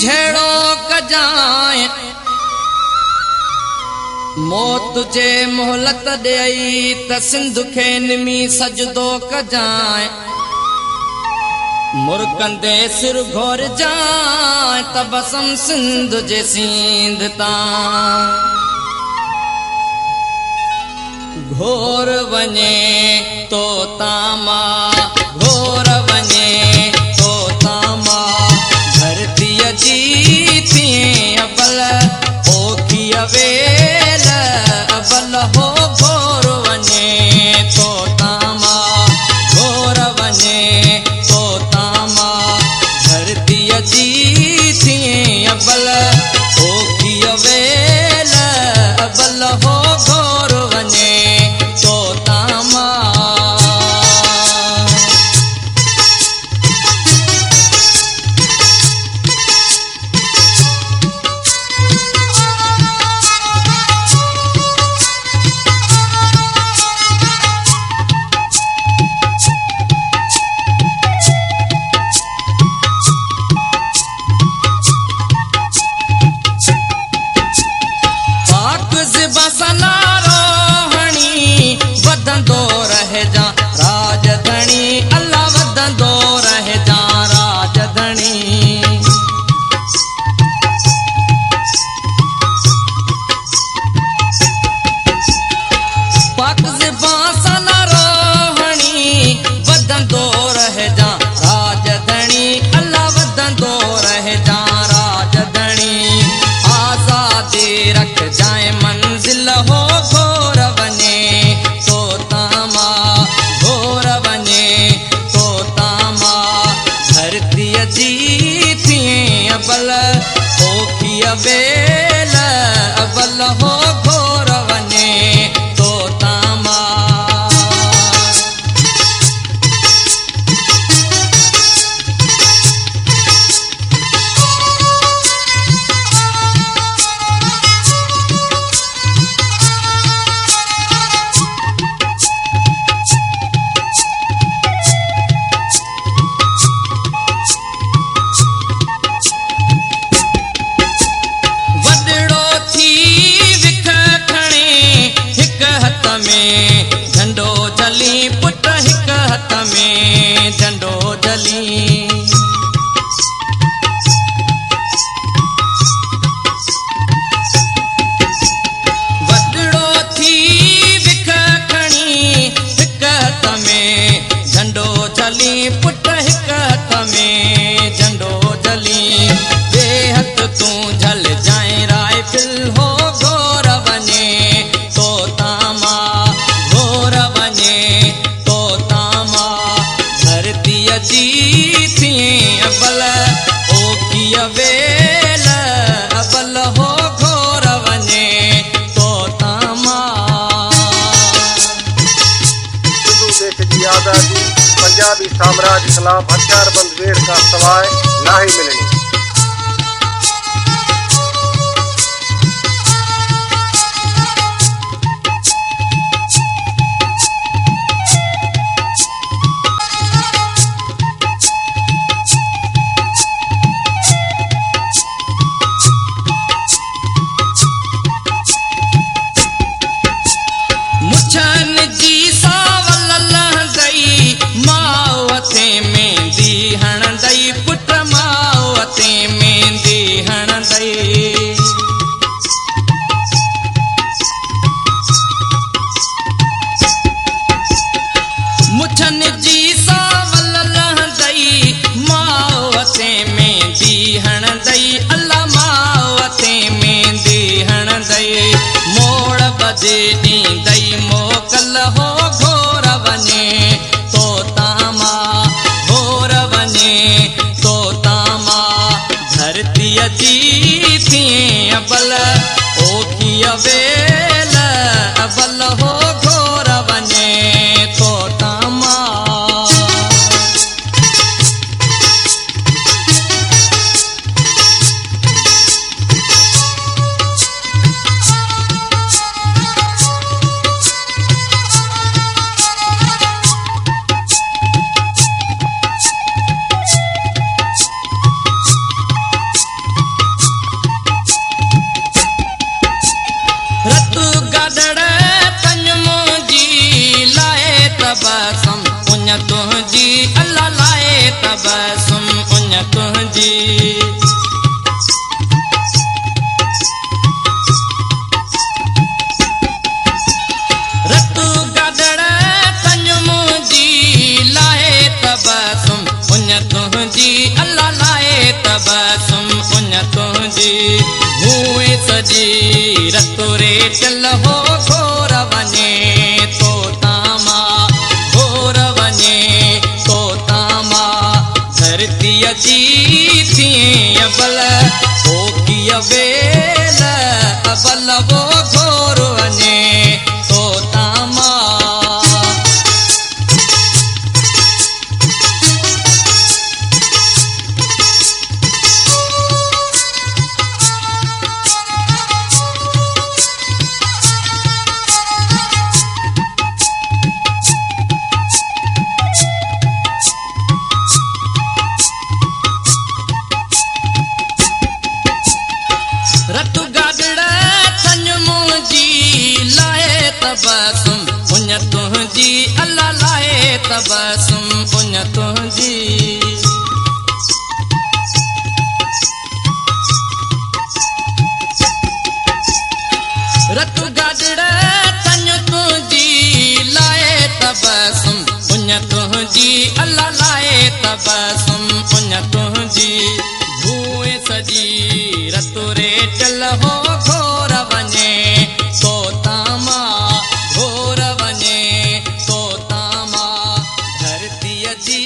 झेड़ो कजाए मौत तुझे मोहलत दई त सिंध खे निमी सजदो कजाए मुर्कंदे सिर घोर जाए तबसम सिंध जे सींध ता घोर वने तो तामा घोर वने तो तामा धरती जी थी अबल ओखी अवेल अबल हो घोर वने तो तामा घोर वने तो तामा धरती जी थी अबल ओखी अवेल अबल हो घोर वने तो तामा वदंदो रह जा राजधणी अल्लाह वदंदो रह जा राजधणी पाक ज़बान रोहणी वदंदो रह जा राजधणी अल्लाह वदंदो रह जा राजधणी आज़ादी रख जाए मंजिल हो घोर वने तो तामा घोर वने तो तामा धरती जी थी अबल ओखी अवेल अबल हो घोर वने तो तामा झंडो जली पुट हिक हथ में झंडो जली वडड़ो थी विख खणी हिक हथ में झंडो जली पुट हिक हथ में झंडो जली बेहद तूं झल जाए राइफिल हो घोर वने तो तामा घोर वने तो तामा धरती जी थी अबल ओखी अवेल अबल हो घोर वने तो तामा सिंधु देश की आज़ादी पंजाबी साम्राज्य खिलाफ हथियारबंद वेड़ का सवाए ना ही मिलनी। मुछन जी सावल लहंदई मावते में दी हणंदई पुट मावते में दी हणंदई मुछन जी सावल लहंदई मावते में दी हणंदई अल्लाह मावते में दी हणंदई मोड़ बजे ईंदई मोकल हो घोर वने तो तामा घोर वने तो तामा धरती जी थी अबल ओखी अवेल अबल हो घोर वने तो तामा तबसुम उन तुंहिंजी रतु गदड़ तंज मुंहिंजी लाहे तबसुम उन तुंहिंजी अल्लाह लाहे तबसुम उन तुंहिंजी मूं सजी रतु रे चल हो घोर वञे तो तामा घोर वञे तो तामा धरतीअ जी थिए अबल ओ कीअ वेल अबल वो घोर वञे तो तामा रतु गादड़ तंज मुंहिंजी लाहे तबसुम उन तुंहिंजी अल्लाह लाहे तबसुम उन तुंहिंजी रतु गादड़ तंज तुंहिंजी लाहे तबसुम उन तुंहिंजी अल्लाह लाहे तबसुम उन तुंहिंजी भूए सजी रतु रे चल हो घोर वञे तो तामा घोर वञे तो तामा धरतीअ जी